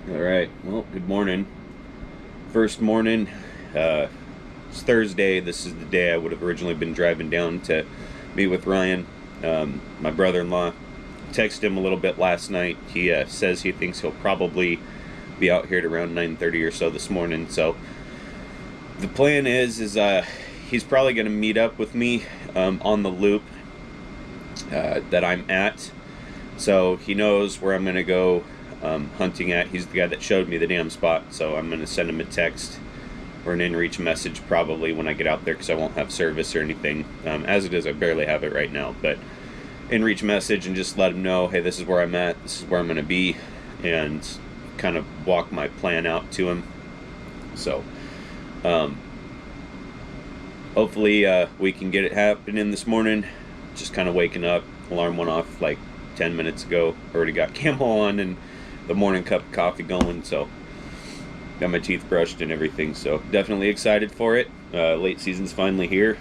All right. Well, good morning. First morning. It's Thursday. This is the day I would have originally been driving down to meet with Ryan, my brother-in-law. Texted him a little bit last night. He says he thinks he'll probably be out here at around 9:30 or so this morning. So the plan is he's probably going to meet up with me on the loop that I'm at. So he knows where I'm going to go hunting at. He's the guy that showed me the damn spot, so I'm going to send him a text or an in-reach message probably when I get out there, because I won't have service or anything. As it is, I barely have it right now, but in-reach message and just let him know, hey, this is where I'm at, this is where I'm going to be, and kind of walk my plan out to him. So hopefully we can get it happening this morning. Just kind of waking up. Alarm went off like 10 minutes ago. Already got Camel on and the morning cup of coffee going, so got my teeth brushed and everything, so definitely excited for it. Late season's finally here.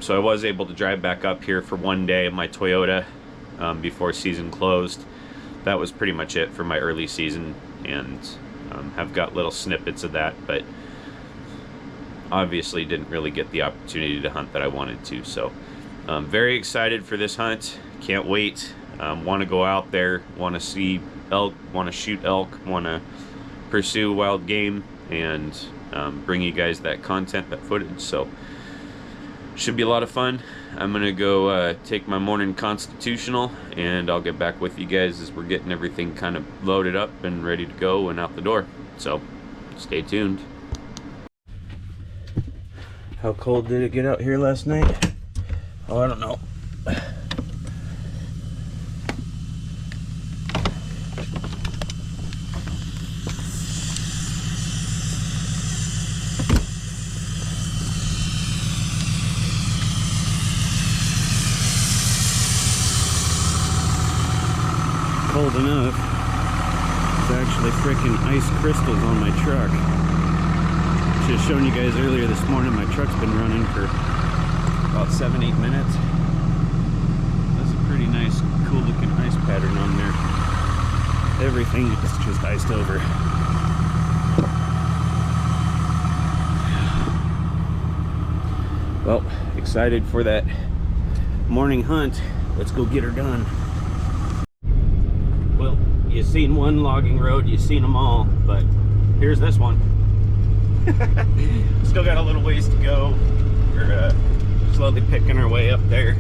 So I was able to drive back up here for one day in my Toyota before season closed. That was pretty much it for my early season, and have got little snippets of that, but obviously didn't really get the opportunity to hunt that I wanted to. So very excited for this hunt. Can't wait. Want to go out there, want to see elk, want to shoot elk, want to pursue wild game, and bring you guys that content, that footage. So should be a lot of fun. I'm gonna go take my morning constitutional, and I'll get back with you guys as we're getting everything kind of loaded up and ready to go and out the door. So stay tuned. How cold did it get out here last night? Oh, I don't know. Cold enough. There's actually freaking ice crystals on my truck. Should have shown you guys earlier this morning. My truck's been running for about 7-8 minutes. That's a pretty nice, cool looking ice pattern on there. Everything is just iced over. Well, excited for that morning hunt. Let's go get her done. Well, you've seen one logging road, you've seen them all, but here's this one. Still got a little ways to go. We're slowly picking our way up there.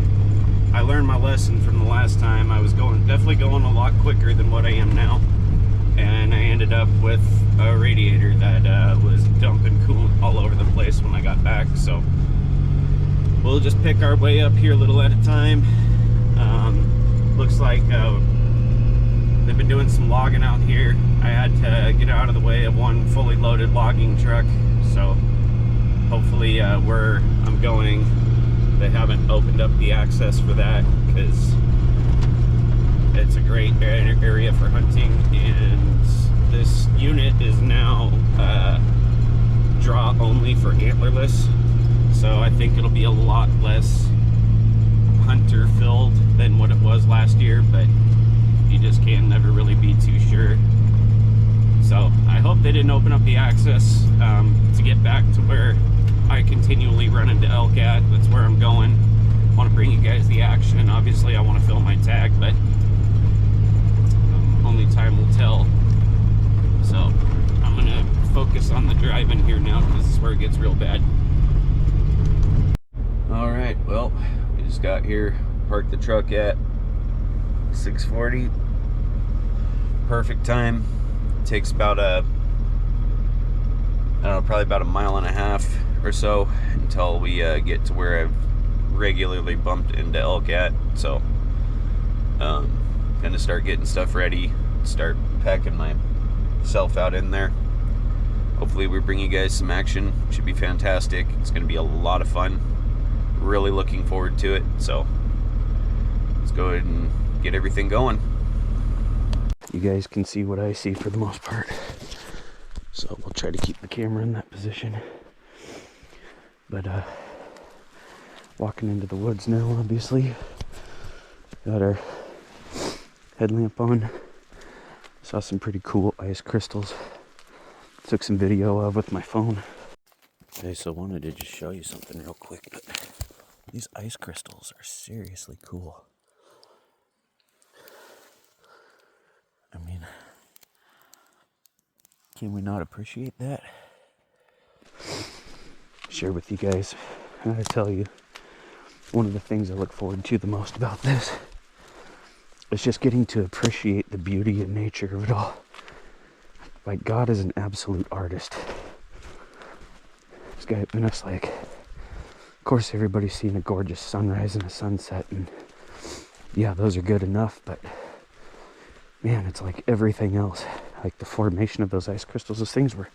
I learned my lesson from the last time. I was definitely going a lot quicker than what I am now, and I ended up with a radiator that was dumping coolant all over the place when I got back. So we'll just pick our way up here a little at a time. Looks like they've been doing some logging out here. I had to get out of the way of one fully loaded logging truck, so hopefully where I'm going, they haven't opened up the access for that, because it's a great area for hunting, and this unit is now draw only for antlerless, so I think it'll be a lot less hunter filled than what it was last year, but you just can never really be too sure. So I hope they didn't open up the access to get back to where I continually run into elk at. That's where I'm going. I want to bring you guys the action, and obviously I want to fill my tag, but only time will tell. So I'm gonna focus on the driving here now, because this is where it gets real bad. All right, well, we just got here, parked the truck at 6:40. Perfect time. It takes about I don't know, probably about a mile and a half or so until we get to where I've regularly bumped into elk at. So gonna start getting stuff ready, start packing myself out in there. Hopefully we bring you guys some action. Should be fantastic. It's gonna be a lot of fun. really looking forward to it. So let's go ahead and get everything going. You guys can see what I see for the most part, so we'll try to keep the camera in that position. But walking into the woods now, obviously. Got our headlamp on. Saw some pretty cool ice crystals. Took some video of with my phone. Okay, so wanted to just show you something real quick, but these ice crystals are seriously cool. I mean, can we not appreciate that? Share with you guys. I gotta tell you, one of the things I look forward to the most about this is just getting to appreciate the beauty and nature of it all. Like, God is an absolute artist. This guy, and it's like, of course everybody's seen a gorgeous sunrise and a sunset, and yeah, those are good enough, but man, it's like everything else. Like the formation of those ice crystals, those things were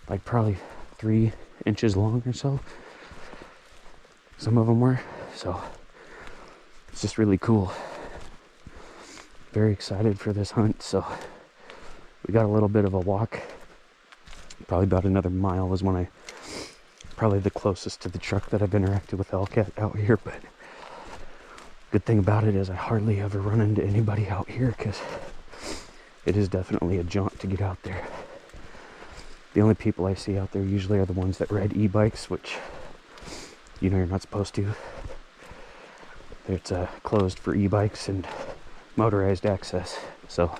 like probably 3 inches long or so. Some of them were. So it's just really cool. Very excited for this hunt. So we got a little bit of a walk. Probably about another mile was when probably the closest to the truck that I've interacted with elk at out here. But good thing about it is I hardly ever run into anybody out here, because it is definitely a jaunt to get out there. The only people I see out there usually are the ones that ride e-bikes, which, you know, you're not supposed to. It's closed for e-bikes and motorized access. So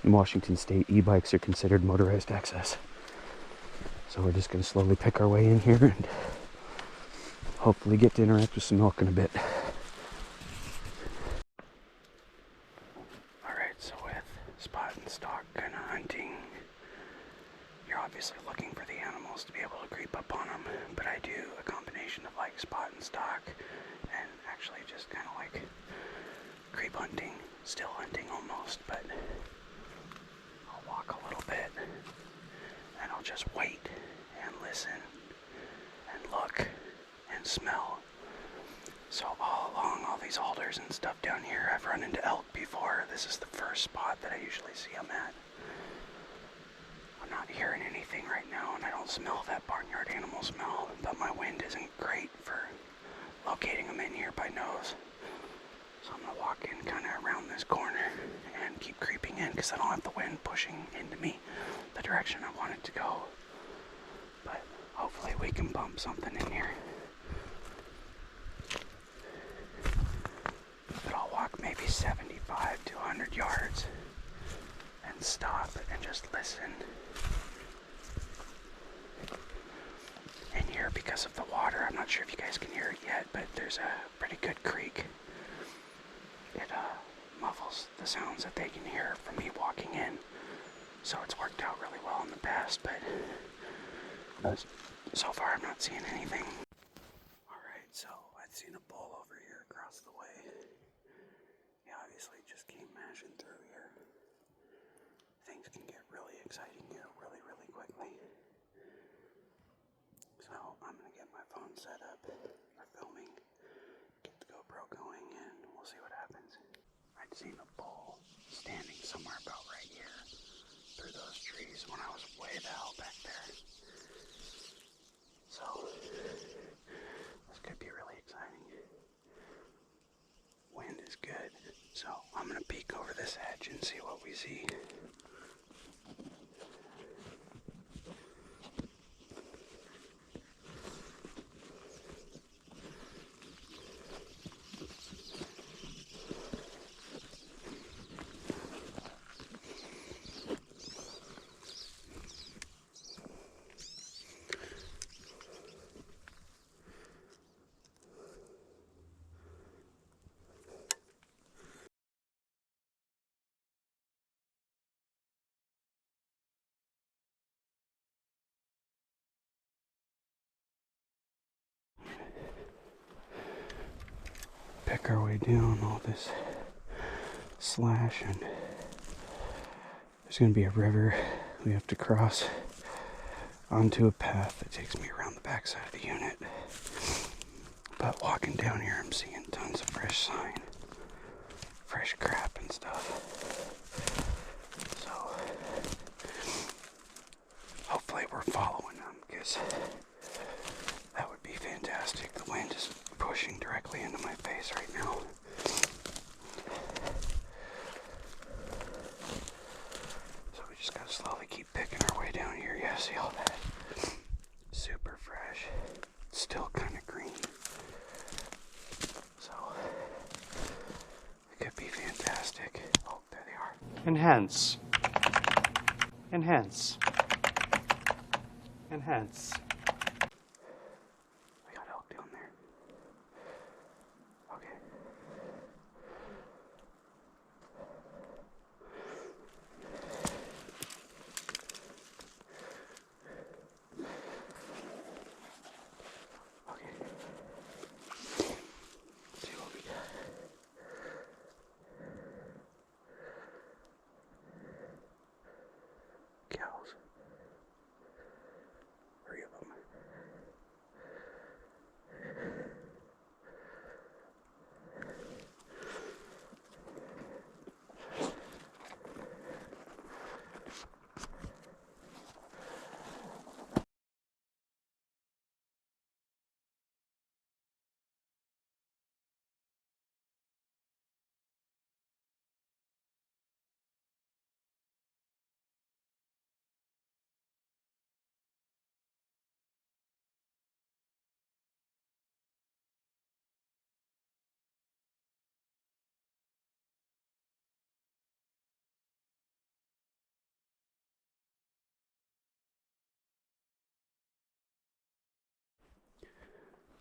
in Washington State, e-bikes are considered motorized access. So we're just going to slowly pick our way in here and hopefully get to interact with some elk in a bit. Alright, so with spot and stalk kind of hunting, you're obviously looking for the animals to be able to creep up on them, but I do a combination of like spot and stalk and actually just kind of like creep hunting, still hunting almost, but I'll walk a little bit and I'll just wait and listen and look and smell. So all along all these alders and stuff down here, I've run into elk before. This is the first spot that I usually see them at. I'm not hearing anything right now, and I don't smell that barnyard animal smell, but my wind isn't great for locating them in here by nose. So I'm gonna walk in kind of around this corner and keep creeping in, because I don't have the wind pushing into me the direction I want it to go. But hopefully we can bump something in here. But I'll walk maybe 75 to 100 yards and stop and just listen. In here, because of the water, I'm not sure if you guys can hear it yet, but there's a pretty good creek. It muffles the sounds that they can hear from me walking in. So it's worked out really well in the past, but so far I'm not seeing anything. Alright, so I've seen a bull over here across the way. He obviously just came mashing through here. Things can get really exciting here really, really quickly. So I'm going to get my phone set up for filming, get the GoPro going, and we'll see what happens. I'd seen a bull standing somewhere about right here through those trees when I was way the hell back there. So this could be really exciting. Wind is good, so I'm going to peek over this edge and see what we see. Pick our way down all this slash, and there's going to be a river we have to cross onto a path that takes me around the backside of the unit. But But walking down here, I'm seeing tons of fresh sign, fresh crap and stuff. So hopefully we're following them, because that would be fantastic. The wind is pushing directly into my face right now. So we just gotta slowly keep picking our way down here. Yeah, see all that? Super fresh. Still kind of green. So it could be fantastic. Oh, there they are. Enhance. Enhance. Enhance. We got elk down there. Okay. Okay. Let's see what we got. Cows. 3 of them.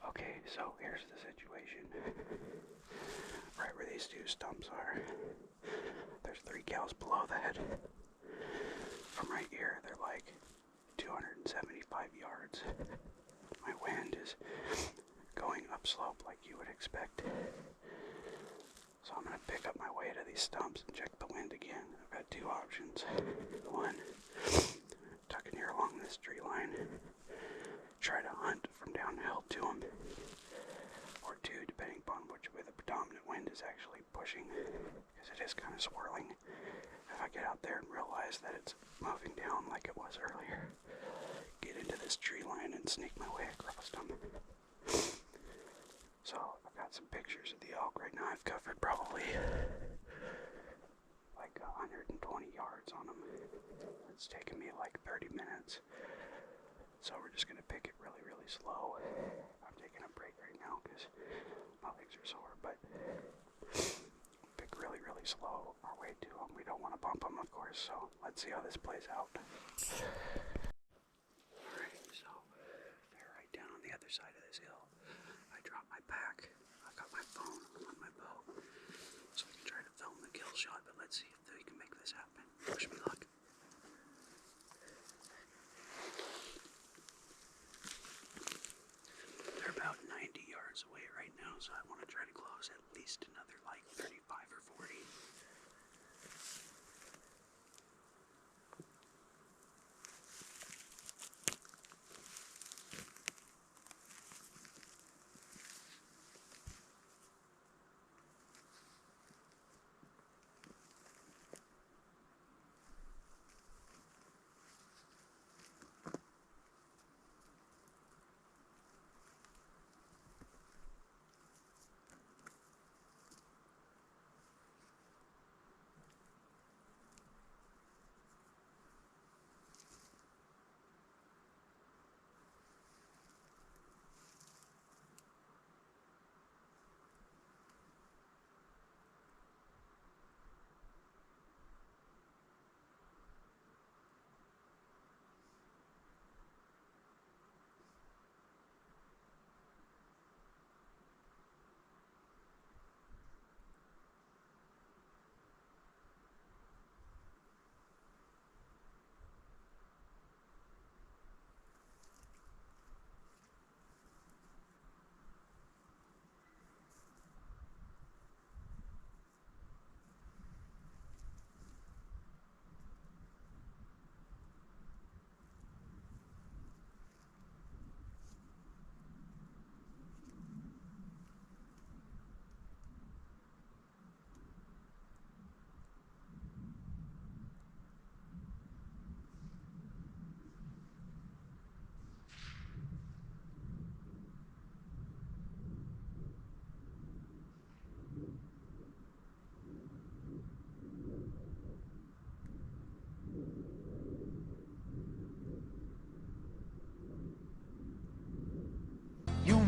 Okay, so here's the situation. Right where these 2 stumps are, there's 3 cows below that. From right here, they're like 275 yards. My wind is going upslope like you would expect. So I'm going to pick up my way to these stumps and check the wind again. I've got 2 options. 1, tuck in here along this tree line, try to hunt from downhill to them. Or 2, depending upon which way the predominant wind is actually pushing, because it is kind of swirling. If I get out there and realize that it's moving down like it was earlier, get into this tree line and sneak my way across them. So I've got some pictures of the elk right now. I've covered probably like 120 yards on them. It's taken me like 30 minutes. So we're just going to pick it really, really slow. I'm taking a break right now because my legs are sore, but pick really, really slow our way to them. We don't want to bump them, of course, so let's see how this plays out. Alright, so they're right down on the other side of this hill. I dropped my pack. I got my phone on my bow, so we can try to film the kill shot, but let's see if we can make this happen. Wish me luck. They're about 90 yards away right now, so I want to try to close at least another like 35 or 40.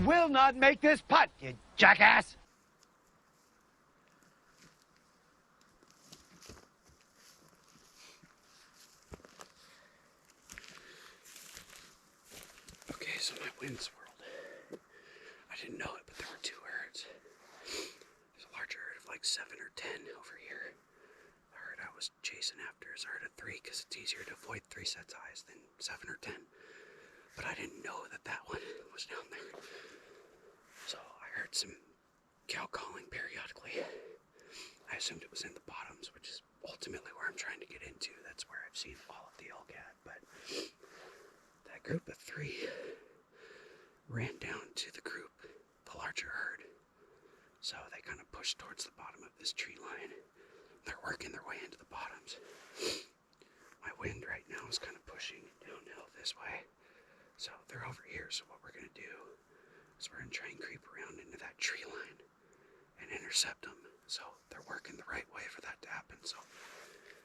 will not make this putt, you jackass! Okay, so my wind swirled. I didn't know it, but there were two herds. There's a larger herd of like 7 or 10 over here. The herd I was chasing after is a herd of 3 because it's easier to avoid 3 sets of eyes than 7 or 10. But I didn't know that that one was down there. So I heard some cow calling periodically. I assumed it was in the bottoms, which is ultimately where I'm trying to get into. That's where I've seen all of the elk at. But that group of 3 ran down to the group, the larger herd. So they kind of pushed towards the bottom of this tree line. They're working their way into the bottoms. My wind right now is kind of pushing downhill this way. So they're over here, so what we're going to do is we're going to try and creep around into that tree line and intercept them. So they're working the right way for that to happen. So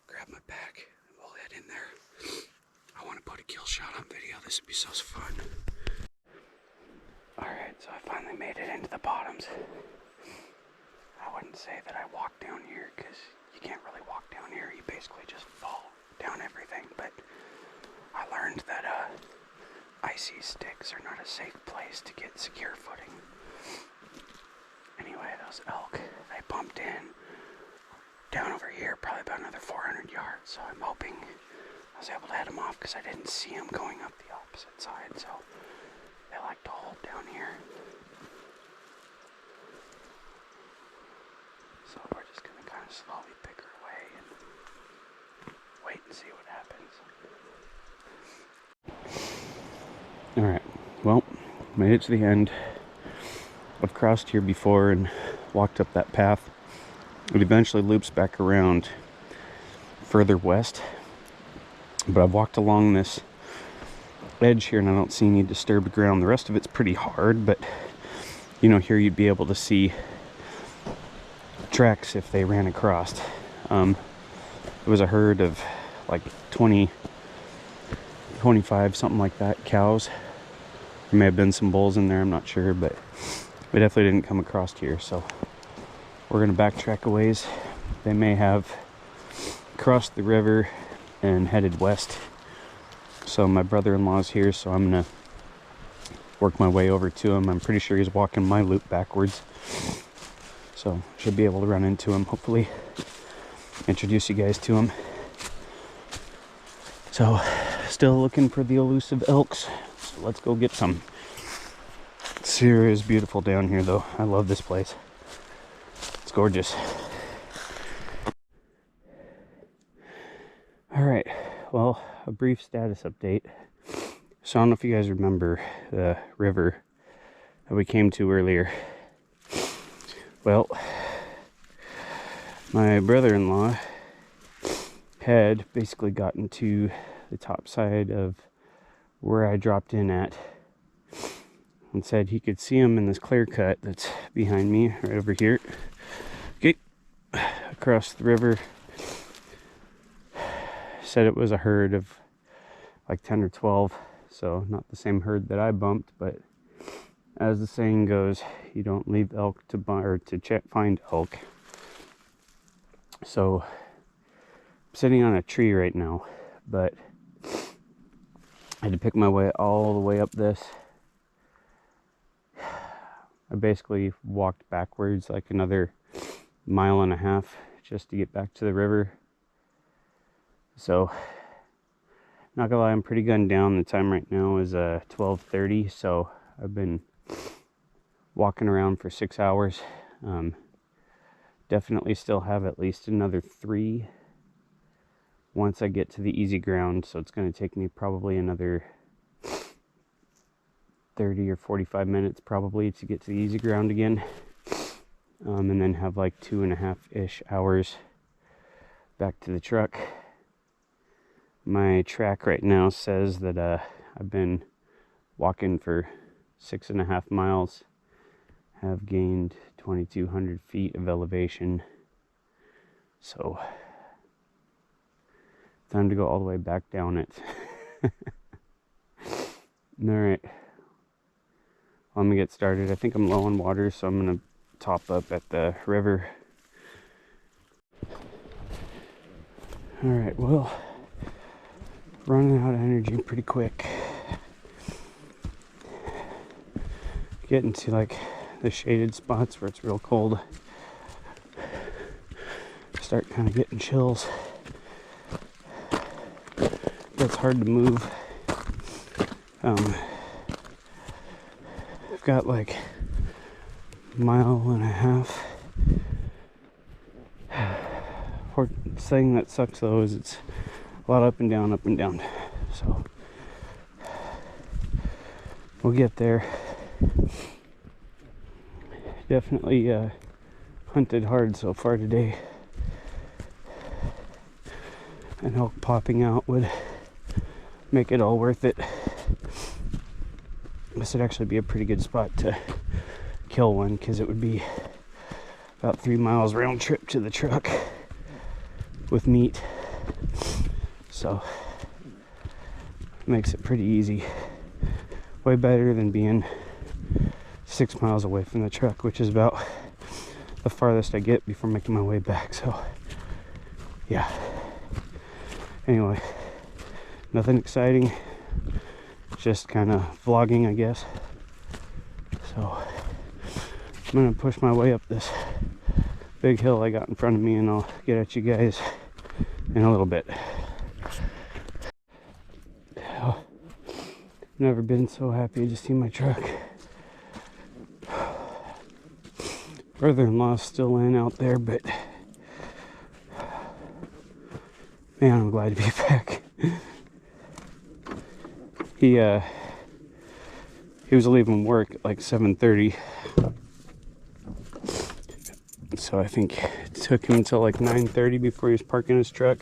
grab my pack and we'll head in there. I want to put a kill shot on video. This would be so fun. Alright, so I finally made it into the bottoms. I wouldn't say that I walked down here because you can't really walk down here. You basically just fall down everything. But I learned that icy sticks are not a safe place to get secure footing. Anyway, those elk, they bumped in down over here, probably about another 400 yards. So I'm hoping I was able to head them off because I didn't see them going up the opposite side. So they like to hold down here. So we're just going to kind of slowly pick our way and wait and see what happens. Alright, well, made it to the end. I've crossed here before and walked up that path. It eventually loops back around further west. But I've walked along this edge here and I don't see any disturbed ground. The rest of it's pretty hard, but you know, here you'd be able to see tracks if they ran across. It was a herd of like 20, 25, something like that, cows. There may have been some bulls in there, I'm not sure, but we definitely didn't come across here, so we're going to backtrack a ways. They may have crossed the river and headed west. So my brother-in-law's here, so I'm going to work my way over to him. I'm pretty sure he's walking my loop backwards. So should be able to run into him, hopefully introduce you guys to him. So still looking for the elusive elks, so let's go get some. It's beautiful down here though. I love this place. It's gorgeous. Alright, well, a brief status update. So I don't know if you guys remember the river that we came to earlier. Well, my brother-in-law had basically gotten to the top side of where I dropped in at and said he could see him in this clear cut that's behind me right over here. Okay, across the river. Said it was a herd of like 10 or 12, so not the same herd that I bumped, but as the saying goes, you don't leave elk to find elk. So I'm sitting on a tree right now, but I had to pick my way all the way up this. I basically walked backwards like another 1.5 miles just to get back to the river. So not gonna lie, I'm pretty gunned down. The time right now is 12:30, so I've been walking around for 6 hours. Definitely still have at least another 3 once I get to the easy ground, so it's going to take me probably another 30 or 45 minutes probably to get to the easy ground again, and then have like 2.5-ish hours back to the truck. My track right now says that I've been walking for 6.5 miles, have gained 2,200 feet of elevation, so time to go all the way back down it. Alright, Let me get started. I think I'm low on water, so I'm gonna top up at the river. All right, well, running out of energy pretty quick. Getting to like the shaded spots where it's real cold. Start kind of getting chills. It's hard to move. I've got like a mile and a half. Thing that sucks though is it's a lot up and down, so we'll get there. Definitely hunted hard so far today. An elk popping out would make it all worth it. This would actually be a pretty good spot to kill one, because it would be about 3 miles round trip to the truck with meat, so makes it pretty easy. Way better than being 6 miles away from the truck, which is about the farthest I get before making my way back. So yeah, anyway, nothing exciting, just kind of vlogging, I guess. So I'm gonna push my way up this big hill I got in front of me, and I'll get at you guys in a little bit. Oh, never been so happy to see my truck. Brother-in-law's still in out there, but man, I'm glad to be back. He was leaving work at like 7:30. So I think it took him until like 9:30 before he was parking his truck.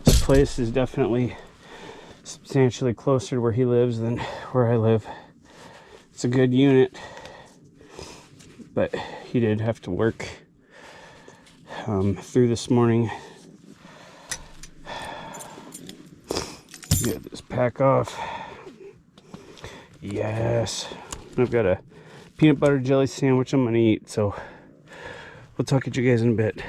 This place is definitely substantially closer to where he lives than where I live. It's a good unit, but he did have to work through this morning. Get this pack off. Yes, I've got a peanut butter jelly sandwich I'm gonna eat, so we'll talk at you guys in a bit.